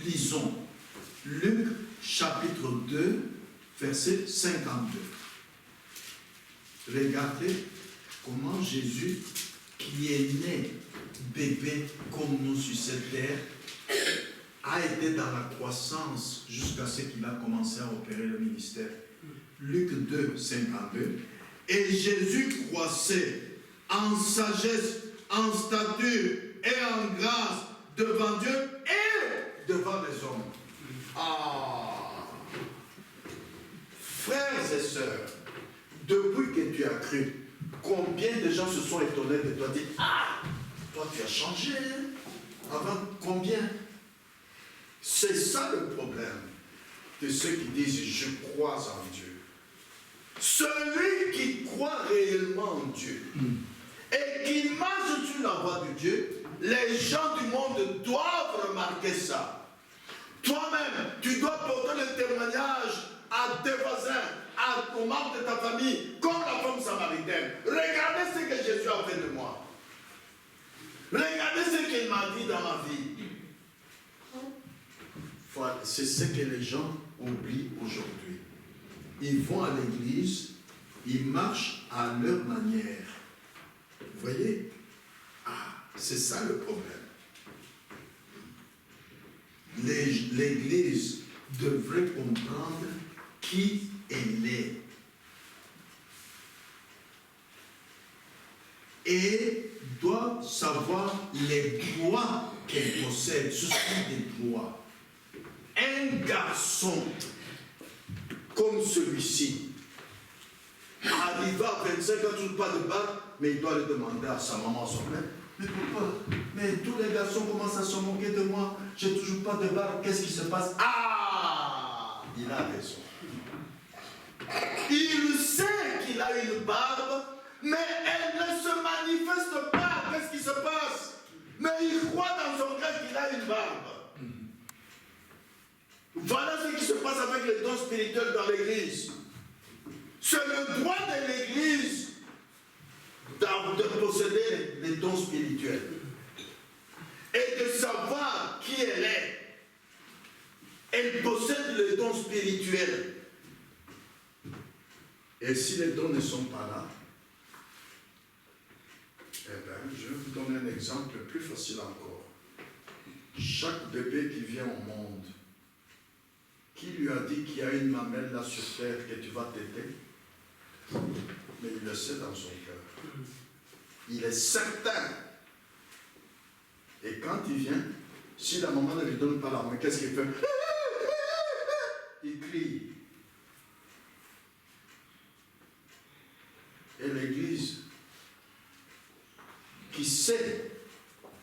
Lisons Luc chapitre 2, verset 52. Regardez comment Jésus, qui est né bébé comme nous sur cette terre, a été dans la croissance jusqu'à ce qu'il a commencé à opérer le ministère. Luc 2, 52. Et Jésus croissait en sagesse, en stature et en grâce devant Dieu et devant les hommes. Ah! Frères et sœurs, depuis que tu as cru, combien de gens se sont étonnés de toi, disent, ah! Toi tu as changé, hein? Avant combien? C'est ça le problème de ceux qui disent je crois en Dieu. Celui qui croit réellement en Dieu et qui marche sur la voie de Dieu, les gens du monde doivent remarquer ça. Toi-même, tu dois porter le témoignage à tes voisins, aux membres de ta famille, comme la femme samaritaine. Regardez ce que Jésus a fait de moi. Regardez ce qu'il m'a dit dans ma vie. Voilà, c'est ce que les gens oublient aujourd'hui. Ils vont à l'église, ils marchent à leur manière. Vous voyez? Ah, c'est ça le problème. L'église devrait comprendre qui elle est. Et doit savoir les droits qu'elle possède. Ce sont des droits. Un garçon comme celui-ci, arrivé à 25 ans, toujours pas de bac, mais il doit le demander à sa maman, à son père. Mais pourquoi? Mais tous les garçons commencent à se moquer de moi. J'ai toujours pas de barbe. Qu'est-ce qui se passe? Ah! Il a raison. Il sait qu'il a une barbe, mais elle ne se manifeste pas. Qu'est-ce qui se passe? Mais il croit dans son cœur qu'il a une barbe. Voilà ce qui se passe avec les dons spirituels dans l'église. C'est le droit de l'église de posséder les dons spirituels et de savoir qui elle est. Elle possède les dons spirituels. Et si les dons ne sont pas là, eh bien, je vais vous donner un exemple plus facile encore. Chaque bébé qui vient au monde, qui lui a dit qu'il y a une mamelle là sur terre que tu vas t'aider? Mais il le sait dans son cœur. Il est certain. Et quand il vient, si la maman ne lui donne pas la main, qu'est-ce qu'il fait? Il crie. Et l'église, qui sait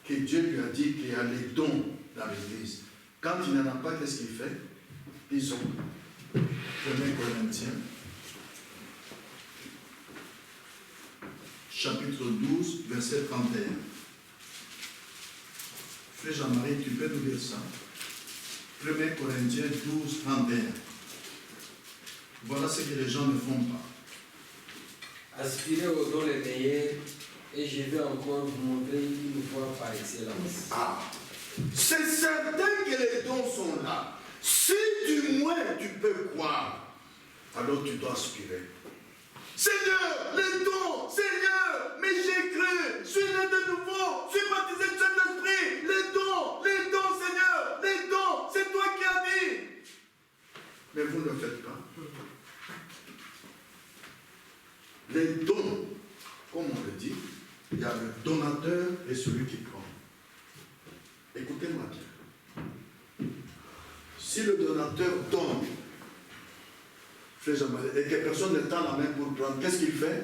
que Dieu lui a dit qu'il y a les dons dans l'église, quand il n'en a pas, qu'est-ce qu'il fait? Disons, 1 Corinthiens, chapitre 12, verset 31. Frère Jean-Marie, tu peux nous lire ça? 1 Corinthiens 12, 31. Voilà ce que les gens ne font pas. Aspirez aux dons les meilleurs, et je vais encore vous montrer une voie par excellence. Ah, c'est certain que les dons sont là. Si du moins tu peux croire, alors tu dois aspirer. Seigneur, les dons, Seigneur, mais j'ai cru, je suis né de nouveau, je suis baptisé de Saint-Esprit, les dons, Seigneur, les dons, c'est toi qui as dit. Mais vous ne le faites pas. Les dons, comme on le dit, il y a le donateur et celui qui prend. Écoutez-moi bien. Si le donateur donne, et que personne ne tend la main pour prendre, qu'est-ce qu'il fait?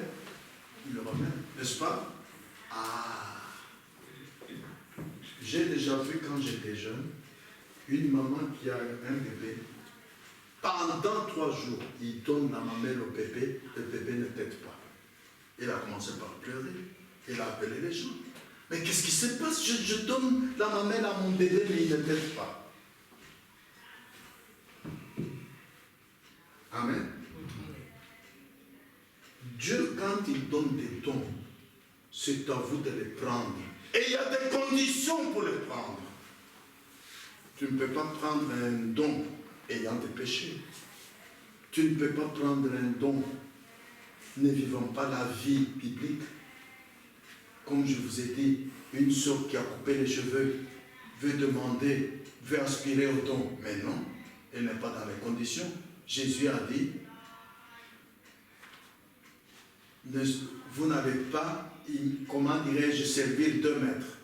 Il le remet, n'est-ce pas? Ah! J'ai déjà vu quand j'étais jeune, une maman qui a un bébé. Pendant 3 jours, il donne la mamelle au bébé, le bébé ne tète pas. Il a commencé par pleurer, il a appelé les gens. Mais qu'est-ce qui se passe? Je donne la mamelle à mon bébé, mais il ne tète pas. Amen. Dieu, quand il donne des dons, c'est à vous de les prendre. Et il y a des conditions pour les prendre. Tu ne peux pas prendre un don ayant des péchés. Tu ne peux pas prendre un don ne vivant pas la vie biblique. Comme je vous ai dit, une sœur qui a coupé les cheveux veut demander, veut aspirer au don. Mais non, elle n'est pas dans les conditions. Jésus a dit, vous n'avez pas, comment dirais-je, servir 2 maîtres.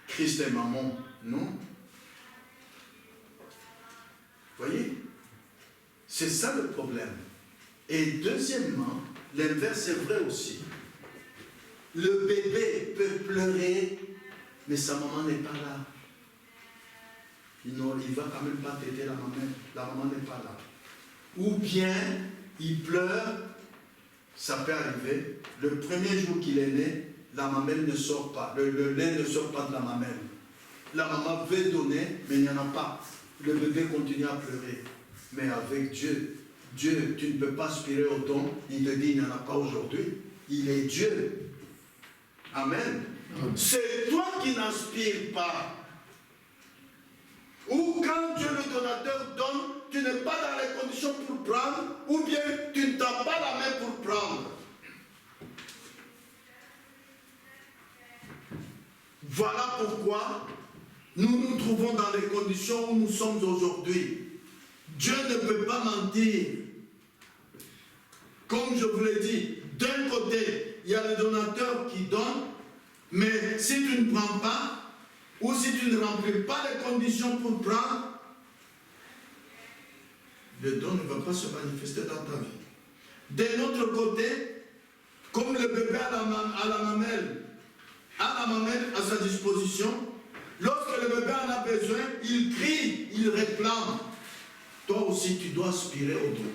Christ et maman, non. Vous voyez? C'est ça le problème. Et deuxièmement, l'inverse est vrai aussi. Le bébé peut pleurer, mais sa maman n'est pas là. Il ne va quand même pas téter la maman. La maman n'est pas là. Ou bien, il pleure, ça peut arriver. Le premier jour qu'il est né, la mamelle ne sort pas. Le lait ne sort pas de la mamelle. La maman veut donner, mais il n'y en a pas. Le bébé continue à pleurer. Mais avec Dieu, Dieu, tu ne peux pas aspirer au don. Il te dit, il n'y en a pas aujourd'hui. Il est Dieu. Amen. C'est toi qui n'aspires pas. Ou quand Dieu le donateur donne, tu n'es pas dans les conditions pour prendre, ou bien tu ne tends pas la main pour prendre. Voilà pourquoi nous nous trouvons dans les conditions où nous sommes aujourd'hui. Dieu ne peut pas mentir. Comme je vous l'ai dit, d'un côté, il y a le donateur qui donne, mais si tu ne prends pas, ou si tu ne remplis pas les conditions pour prendre, le don ne va pas se manifester dans ta vie. D'un autre côté, comme le bébé a la mamelle à sa disposition, lorsque le bébé en a besoin, il crie, il réclame. Toi aussi, tu dois aspirer au don.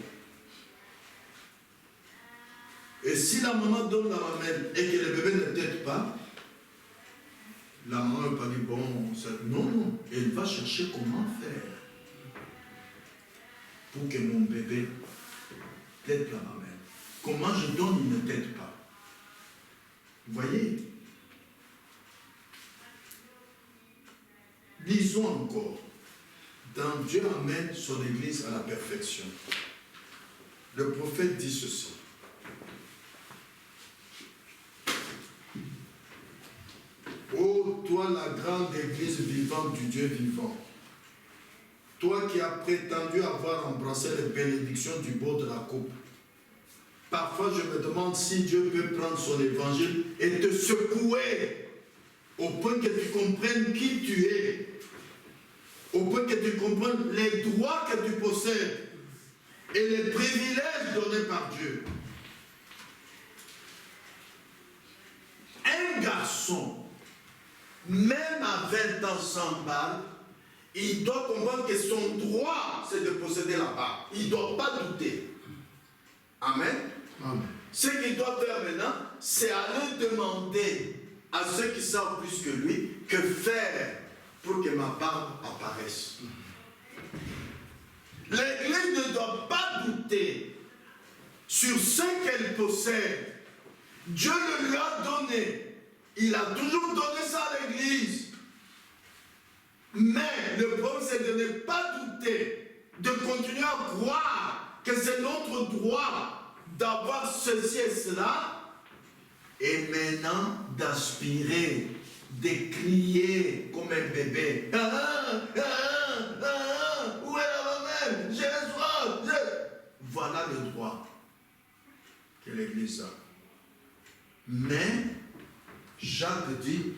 Et si la maman donne la mamelle et que le bébé ne t'aide pas, la maman ne va pas dire, bon, non, elle va chercher comment faire pour que mon bébé t'aide la mamelle. Comment je donne, il ne t'aide pas. Vous voyez? Lisons encore. Dans Dieu amène son Église à la perfection. Le prophète dit ceci. Ô toi la grande Église vivante du Dieu vivant, toi qui as prétendu avoir embrassé les bénédictions du bord de la coupe, parfois je me demande si Dieu peut prendre son évangile et te secouer au point que tu comprennes qui tu es, au point que tu comprennes les droits que tu possèdes et les privilèges donnés par Dieu. Un garçon, même à 20 ans sans balle, il doit comprendre que son droit, c'est de posséder la balle. Il ne doit pas douter. Amen. Amen. Ce qu'il doit faire maintenant, c'est aller demander à ceux qui savent plus que lui, que faire pour que ma barbe apparaisse. L'Église ne doit pas douter sur ce qu'elle possède. Dieu le lui a donné. Il a toujours donné ça à l'Église. Mais le problème, c'est de ne pas douter, de continuer à croire que c'est notre droit d'avoir ceci et cela, et maintenant d'aspirer, de crier comme un bébé. Où est la maman? J'ai soif. Voilà le droit que l'Église a. Mais Jacques dit,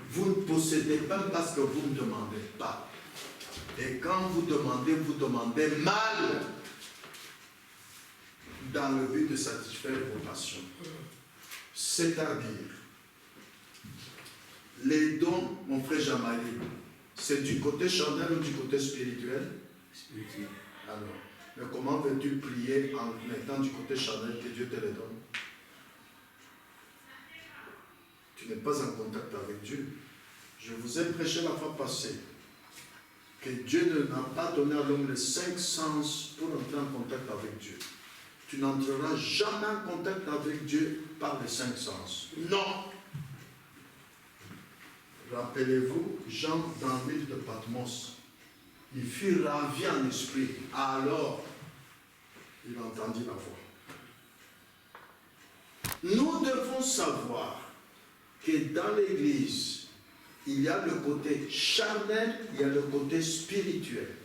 vous ne possédez pas parce que vous ne demandez pas. Et quand vous demandez mal, dans le but de satisfaire vos passions. C'est-à-dire, les dons, mon frère Jean-Marie, c'est du côté charnel ou du côté spirituel? Spirituel. Alors, mais comment veux-tu prier en mettant du côté charnel que Dieu te les donne? Tu n'es pas en contact avec Dieu. Je vous ai prêché la fois passée que Dieu n'a pas donné à l'homme les 5 sens pour entrer en contact avec Dieu. Tu n'entreras jamais en contact avec Dieu par les 5 sens. Non. Rappelez-vous, Jean dans l'île de Patmos. Amos. Il fut ravi en esprit. Alors, il entendit la voix. Nous devons savoir que dans l'Église, il y a le côté charnel, il y a le côté spirituel.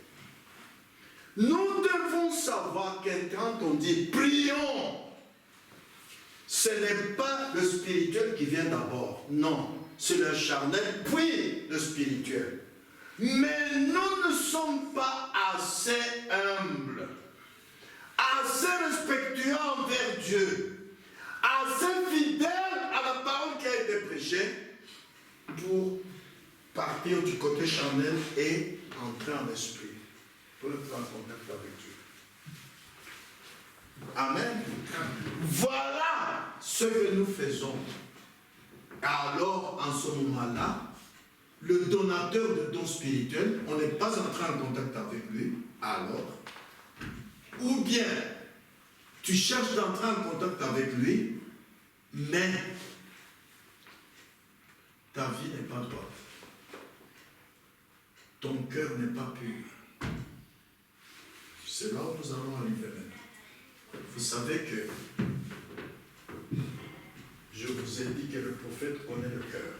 Nous devons savoir que quand on dit prions, ce n'est pas le spirituel qui vient d'abord. Non, c'est le charnel, puis le spirituel. Mais nous ne sommes pas assez humbles, assez respectueux envers Dieu, assez fidèles à la parole qui a été prêchée pour partir du côté charnel et entrer en esprit, pour être en contact avec Dieu. Amen. Voilà ce que nous faisons. Alors, en ce moment-là, le donateur de dons spirituels, on n'est pas entré en contact avec lui, alors, ou bien tu cherches d'entrer en contact avec lui, mais ta vie n'est pas droite. Ton cœur n'est pas pur. C'est là où nous allons arriver maintenant. Vous savez que je vous ai dit que le prophète connaît le cœur.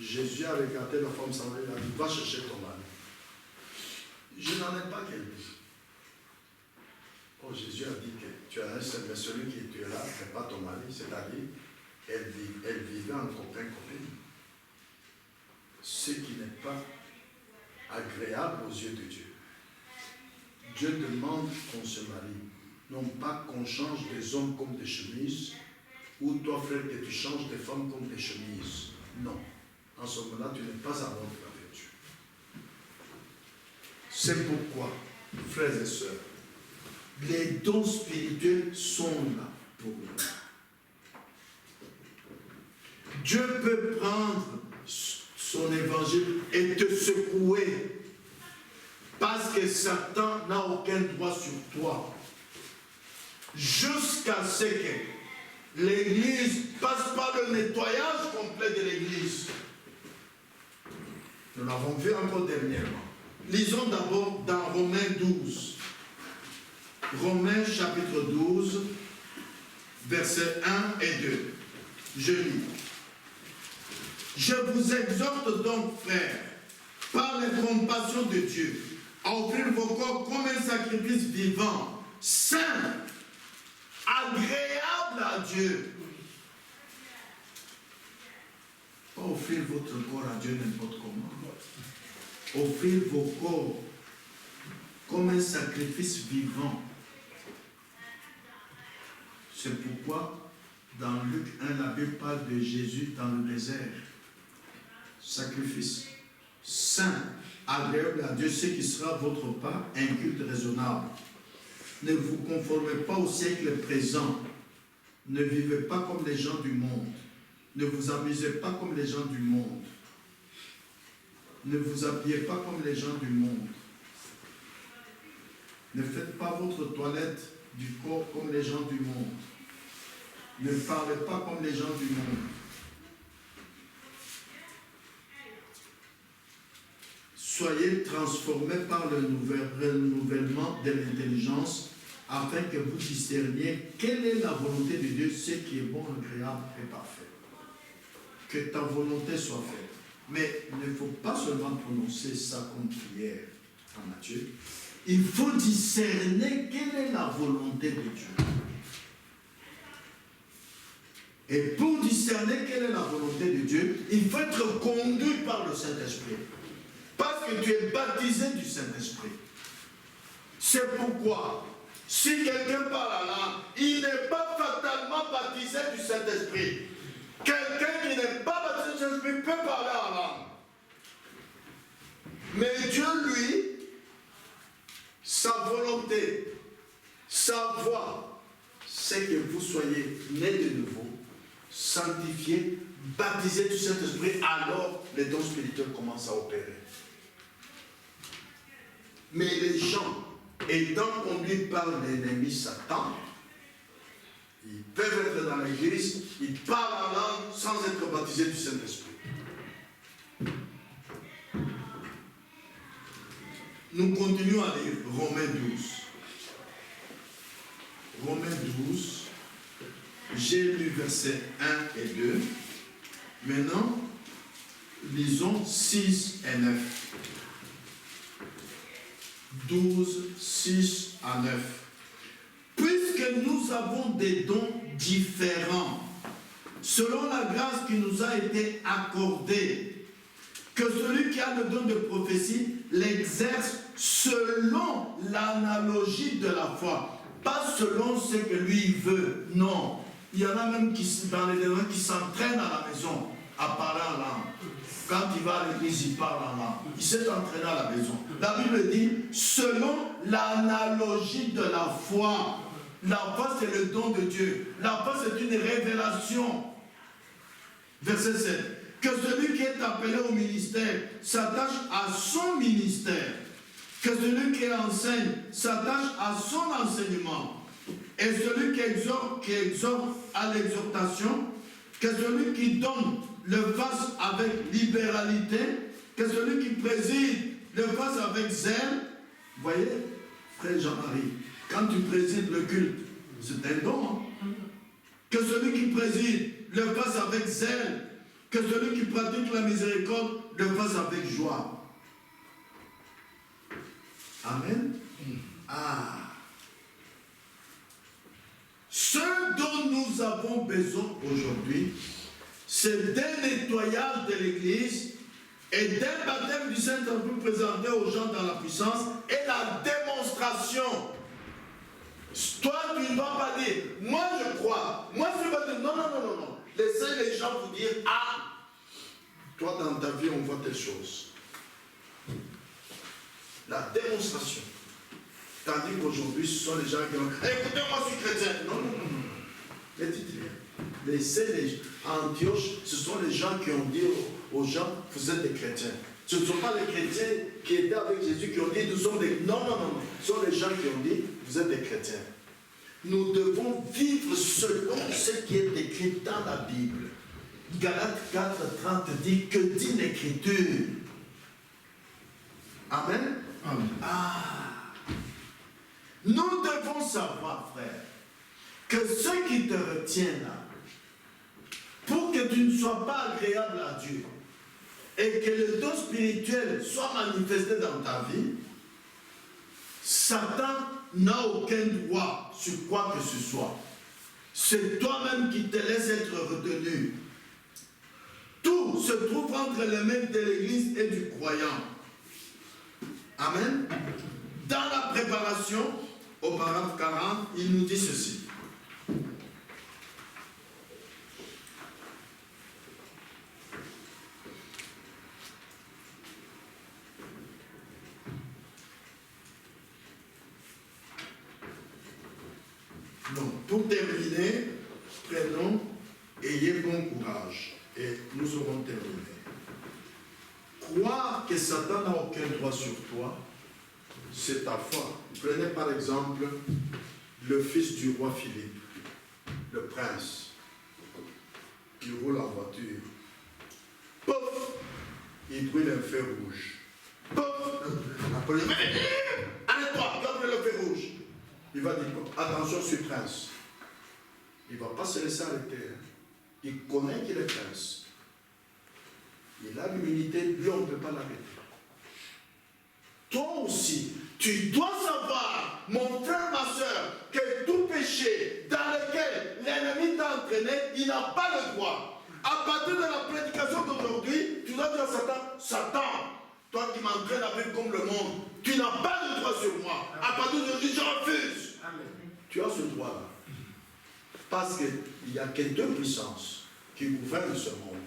Jésus a regardé la femme sans il a dit, va chercher ton mari. Je n'en ai pas qu'elle dit. Oh, Jésus a dit que tu as un seul, mais celui qui est là, ce n'est pas ton mari, c'est-à-dire, elle vivait en copain-copine. Ce qui n'est pas agréable aux yeux de Dieu. Dieu demande qu'on se marie, non pas qu'on change des hommes comme des chemises, ou toi, frère, que tu changes des femmes comme des chemises. Non. En ce moment-là, tu n'es pas à l'ordre avec Dieu. C'est pourquoi, frères et sœurs, les dons spirituels sont là pour nous. Dieu peut prendre son évangile et te secouer parce que Satan n'a aucun droit sur toi jusqu'à ce que l'Église passe par le nettoyage complet de l'Église. Nous l'avons vu encore dernièrement. Lisons d'abord dans Romains 12. Romains chapitre 12, versets 1 et 2. Je lis. Je vous exhorte donc, frères, par les compassions de Dieu, à offrir vos corps comme un sacrifice vivant, saint, agréable à Dieu. Pas offrir votre corps à Dieu n'importe comment. Offrir vos corps comme un sacrifice vivant. C'est pourquoi dans Luc 1, la Bible parle de Jésus dans le désert. Sacrifice saint, agréable à Dieu, ce qui sera votre part, un culte raisonnable. Ne vous conformez pas au siècle présent. Ne vivez pas comme les gens du monde. Ne vous amusez pas comme les gens du monde. Ne vous habillez pas comme les gens du monde. Ne faites pas votre toilette du corps comme les gens du monde. Ne parlez pas comme les gens du monde. Soyez transformés par le renouvellement de l'intelligence afin que vous discerniez quelle est la volonté de Dieu, ce qui est bon, agréable et parfait. Que ta volonté soit faite. Mais il ne faut pas seulement prononcer ça comme prière à Matthieu. Il faut discerner quelle est la volonté de Dieu. Et pour discerner quelle est la volonté de Dieu, il faut être conduit par le Saint-Esprit. Parce que tu es baptisé du Saint-Esprit. C'est pourquoi, si quelqu'un parle à langue, il n'est pas fatalement baptisé du Saint-Esprit. Quelqu'un qui n'est pas baptisé du Saint-Esprit peut parler en langue. Mais Dieu, lui, sa volonté, sa voix, c'est que vous soyez nés de nouveau, sanctifiés, baptisés du Saint-Esprit, alors les dons spirituels commencent à opérer. Mais les gens, étant conduits par l'ennemi Satan, ils peuvent être dans l'église, ils parlent en langue sans être baptisés du Saint-Esprit. Nous continuons à lire Romains 12. Romains 12, j'ai lu versets 1 et 2. Maintenant, lisons 6 et 9. 12, 6 à 9. Puisque nous avons des dons différents, selon la grâce qui nous a été accordée, que celui qui a le don de prophétie l'exerce selon l'analogie de la foi, pas selon ce que lui veut. Non, il y en a même qui, dans les gens qui s'entraînent à la maison à parler en langue. Quand il va à l'église, il parle en langue. Il s'est entraîné à la maison. La Bible dit, selon l'analogie de la foi. La foi, c'est le don de Dieu. La foi, c'est une révélation. Verset 7. Que celui qui est appelé au ministère s'attache à son ministère. Que celui qui enseigne s'attache à son enseignement. Et celui qui exhorte à l'exhortation. Que celui qui donne le fasse avec libéralité. Que celui qui préside le fasse avec zèle. Vous voyez, frère Jean-Marie, quand tu présides le culte, c'est un don. Hein? Que celui qui préside le fasse avec zèle. Que celui qui pratique la miséricorde le fasse avec joie. Amen. Ah. Ce dont nous avons besoin aujourd'hui, c'est d'un nettoyage de l'Église et d'un baptême du Saint-Esprit présenté aux gens dans la puissance et la démonstration. Toi, tu ne dois pas dire, moi je crois, moi je vais dire, non. Laissez les gens vous dire, ah, toi dans ta vie on voit telle chose. La démonstration. Tandis qu'aujourd'hui, ce sont les gens qui ont, écoutez, moi je suis chrétien. Non. Mais dites rien. Laissez les gens. À Antioche, ce sont les gens qui ont dit aux gens, vous êtes des chrétiens. Ce ne sont pas les chrétiens qui étaient avec Jésus qui ont dit, nous sommes des... Non. Ce sont les gens qui ont dit, vous êtes des chrétiens. Nous devons vivre selon ce qui est écrit dans la Bible. Galates 4:30 dit, que dit l'Écriture? Amen. Amen. Ah. Nous devons savoir, frère, que ce qui te retient là, pour que tu ne sois pas agréable à Dieu, et que le don spirituel soit manifesté dans ta vie, Satan n'a aucun droit sur quoi que ce soit. C'est toi-même qui te laisses être retenu. Tout se trouve entre les mains de l'Église et du croyant. Amen. Dans la préparation, au paragraphe 40, il nous dit ceci. Donc, pour terminer, prenons, ayez bon courage et nous aurons terminé. Croire que Satan n'a aucun droit sur toi, c'est ta foi. Prenez par exemple le fils du roi Philippe, le prince. Il roule en voiture. Pof! Il brûle un feu rouge. Pof! Arrête-toi, donne le feu rouge. Il va dire, attention, je suis prince. Il ne va pas se laisser arrêter. Il connaît qu'il est prince. Il a l'immunité, lui on ne peut pas l'arrêter. Toi aussi, tu dois savoir, mon frère, ma soeur, que tout péché dans lequel l'ennemi t'a entraîné, il n'a pas le droit. À partir de la prédication d'aujourd'hui, tu dois dire à Satan, Satan, toi qui m'entraînes à vivre comme le monde, tu n'as pas de droit sur moi. À partir d'aujourd'hui, je refuse. Amen. Tu as ce droit-là. Parce qu'il n'y a que deux puissances qui gouvernent ce monde.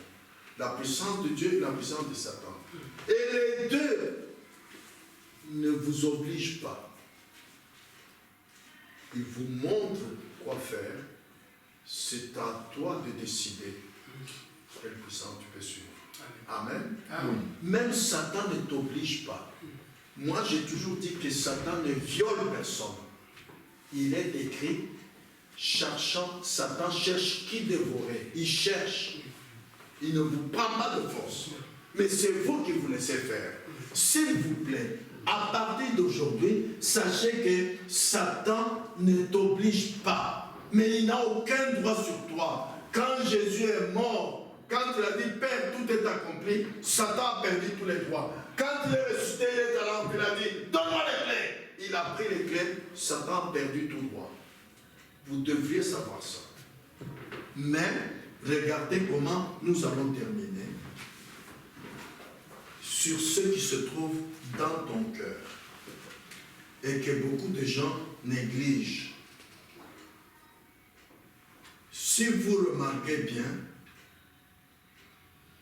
La puissance de Dieu et la puissance de Satan. Et les deux ne vous obligent pas. Ils vous montrent quoi faire. C'est à toi de décider quelle puissance tu peux suivre. Amen. Amen. Même Satan ne t'oblige pas. Moi, j'ai toujours dit que Satan ne viole personne. Il est écrit, Satan cherche qui dévorer. Il cherche. Il ne vous prend pas de force. Mais c'est vous qui vous laissez faire. S'il vous plaît, À partir d'aujourd'hui, sachez que Satan ne t'oblige pas, mais il n'a aucun droit sur toi. Quand Jésus est mort, quand il a dit Père, tout est accompli, Satan a perdu tous les droits. Quand il est ressuscité, il est allé, il a dit donne-moi les clés. Il a pris les clés, Satan a perdu tout droit. Vous devriez savoir ça. Mais regardez comment nous allons terminer sur ce qui se trouve dans ton cœur et que beaucoup de gens négligent. Si vous remarquez bien,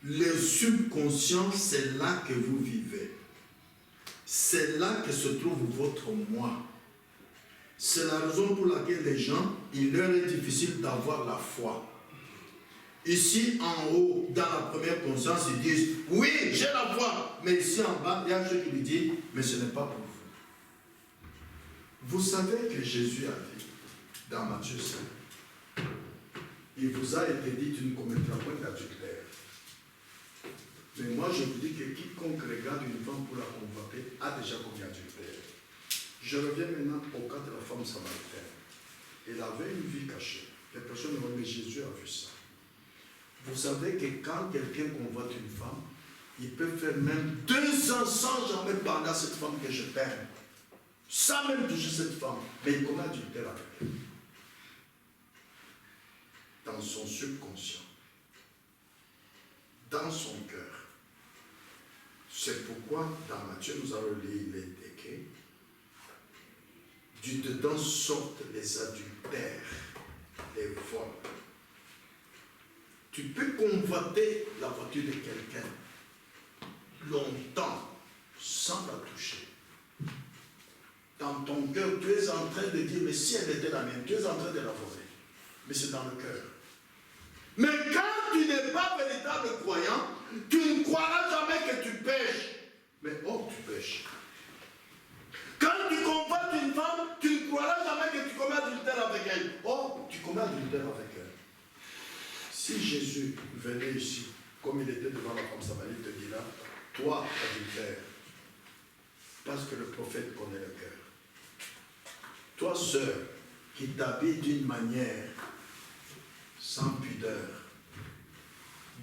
le subconscient, c'est là que vous vivez. C'est là que se trouve votre moi. C'est la raison pour laquelle les gens, il leur est difficile d'avoir la foi. Ici, en haut, dans la première conscience, ils disent, oui, j'ai la foi. Mais ici, en bas, il y a ceux qui lui disent, mais ce n'est pas pour vous. Vous savez que Jésus a dit, dans Matthieu 5, il vous a été dit, tu ne commettras point d'adultère. Mais moi, je vous dis que quiconque regarde une femme pour la convoiter a déjà commis adultère. Je reviens maintenant au cas de la femme samaritaine. Elle avait une vie cachée. Les personnes me disent, mais Jésus a vu ça. Vous savez que quand quelqu'un convoite une femme, il peut faire même 2 ans sans jamais parler à cette femme que je t'aime. Sans même toucher cette femme. Mais il commet adultère avec elle. Dans son subconscient. Dans son cœur. C'est pourquoi dans Matthieu nous allons lire les décrets. Du dedans sortent les adultères, les vols. Tu peux convoiter la voiture de quelqu'un longtemps sans la toucher. Dans ton cœur, tu es en train de dire, mais si elle était la mienne, tu es en train de la voler. Mais c'est dans le cœur. Mais quand tu n'es pas véritable croyant, tu ne croiras jamais que tu pêches. Mais oh, tu pêches. Quand tu convoites une femme, tu ne croiras jamais que tu commets adultère avec elle. Oh, tu commets adultère avec elle. Si Jésus venait ici, comme il était devant la femme samaritaine, il te dira, toi, adultère, parce que le prophète connaît le cœur. Toi, sœur, qui t'habille d'une manière sans pudeur,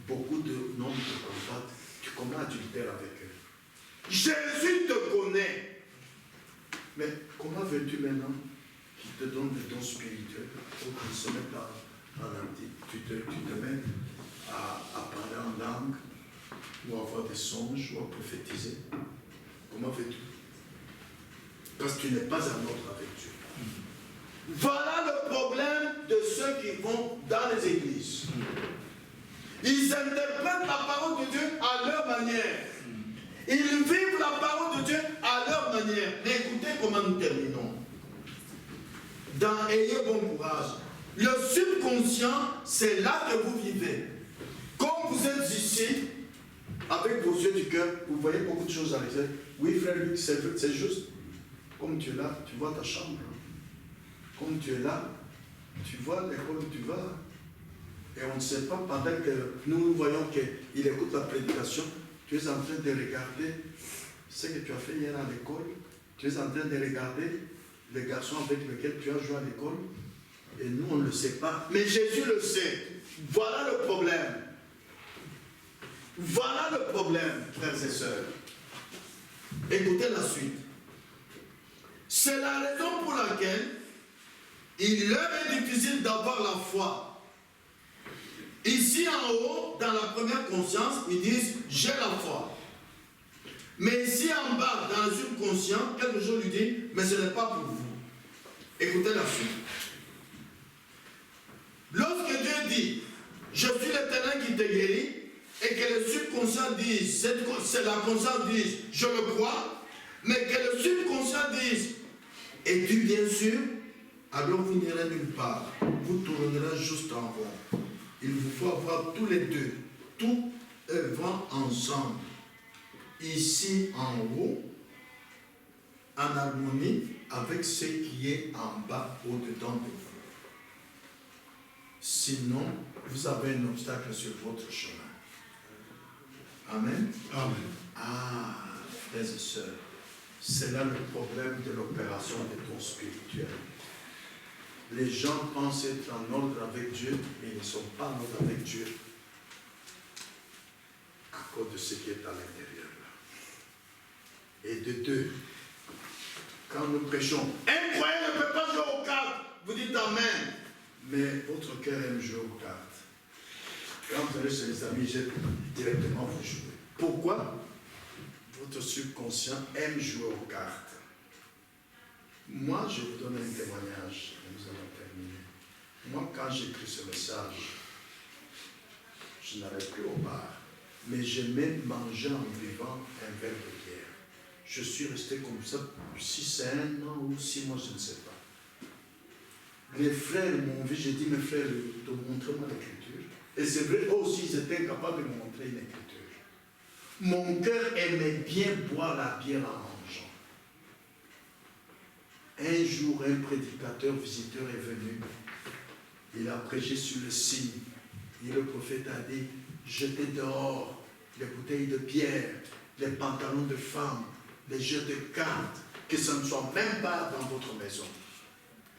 beaucoup de noms te combattent, tu commets adultère avec eux. Jésus te connaît. Mais comment veux-tu maintenant qu'il te donne des dons spirituels pour qu'il se mette tu te mets à parler en langue ou à avoir des songes ou à prophétiser? Comment fais-tu? Parce que tu n'es pas un autre avec Dieu. Voilà le problème de ceux qui vont dans les églises. Ils interprètent la parole de Dieu à leur manière. Ils vivent la parole de Dieu à leur manière. Mais écoutez comment nous terminons. Dans Ayez bon courage. Le subconscient, c'est là que vous vivez. Comme vous êtes ici, avec vos yeux du cœur, vous voyez beaucoup de choses à l'extérieur. Oui, frère Luc, c'est juste. Comme tu es là, tu vois ta chambre. Comme tu es là, tu vois l'école où tu vas. Et on ne sait pas, pendant que nous voyons qu'il écoute la prédication, tu es en train de regarder ce que tu as fait hier à l'école. Tu es en train de regarder les garçons avec lesquels tu as joué à l'école. Et nous, on ne le sait pas. Mais Jésus le sait. Voilà le problème. Voilà le problème, frères et sœurs. Écoutez la suite. C'est la raison pour laquelle il leur est difficile d'avoir la foi. Ici en haut, dans la première conscience, ils disent « j'ai la foi ». Mais ici en bas, dans le subconscient, quelque chose lui dit « mais ce n'est pas pour vous ». Écoutez la suite. Lorsque Dieu dit « je suis l'Éternel qui te guérit » et que le subconscient dise, c'est la conscience dise « je le crois », mais que le subconscient dise « es-tu bien sûr ?» alors vous n'irez nulle part. Vous tournerez juste en rond. Il vous faut avoir tous les deux, tout œuvrant ensemble, ici en haut, en harmonie avec ce qui est en bas, au-dedans de vous. Sinon, vous avez un obstacle sur votre chemin. Amen. Amen. Ah, frères et sœurs, C'est là le problème de l'opération des dons spirituels. Les gens pensent être en ordre avec Dieu, mais ils ne sont pas en ordre avec Dieu à cause de ce qui est à l'intérieur. Et de deux, quand nous prêchons, un croyant ne peut pas jouer aux cartes, vous dites Amen, mais votre cœur aime jouer aux cartes. Quand vous allez chez les amis, directement vous jouez. Pourquoi? Votre subconscient aime jouer aux cartes. Moi, je vous donne un témoignage, et nous allons terminer. Moi, quand j'écris ce message, je n'allais plus au bar, mais j'aimais manger en buvant un verre de bière. Je suis resté comme ça, si c'est 1 an ou 6 mois, je ne sais pas. Les frères m'ont vu, j'ai dit, mes frères, montrez-moi l'écriture. Et c'est vrai, eux aussi, ils étaient capables de me montrer une écriture. Mon cœur aimait bien boire la bière en mangeant. Un jour, un prédicateur visiteur est venu. Il a prêché sur le signe. Et le prophète a dit, jetez dehors les bouteilles de bière, les pantalons de femmes, les jeux de cartes, que ça ne soit même pas dans votre maison.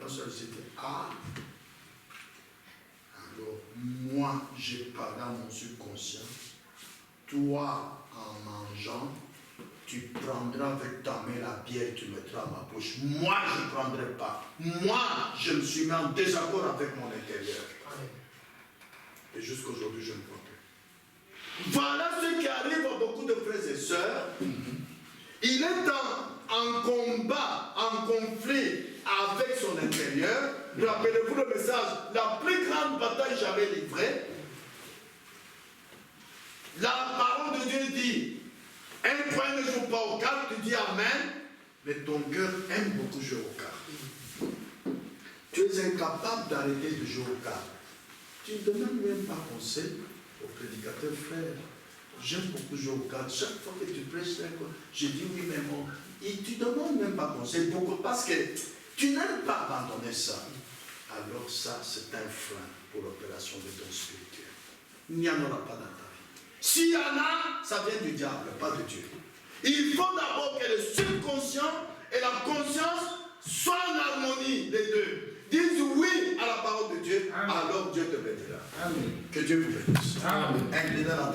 Là, ça c'était, ah. Alors, moi, j'ai parlé à mon subconscient. Toi, en mangeant, tu prendras avec ta main la bière et tu mettras à ma bouche. Moi, je ne prendrai pas. Moi, je me suis mis en désaccord avec mon intérieur. Et jusqu'aujourd'hui, je ne crois plus. Voilà ce qui arrive à beaucoup de frères et sœurs. Il est en combat, en conflit avec son intérieur. Rappelez-vous le message, la plus grande bataille jamais livrée. La parole de Dieu dit, un croyant ne joue pas aux cartes, tu dis Amen, mais ton cœur aime beaucoup jouer aux cartes. Tu es incapable d'arrêter de jouer aux cartes. Tu ne demandes même pas conseil au prédicateur, frère. J'aime beaucoup jouer aux cartes. Chaque fois que tu prêches, je dis oui, mais bon. Et tu ne demandes même pas conseil. Pourquoi? Parce que tu n'aimes pas abandonner ça. Alors ça, c'est un frein pour l'opération des dons spirituels. Il n'y en aura pas dans ta vie. S'il y en a, ça vient du diable, pas de Dieu. Il faut d'abord que le subconscient et la conscience soient en harmonie, les deux. Disent oui à la parole de Dieu, Amen. Alors Dieu te bénira. Amen. Que Dieu vous bénisse. Amen.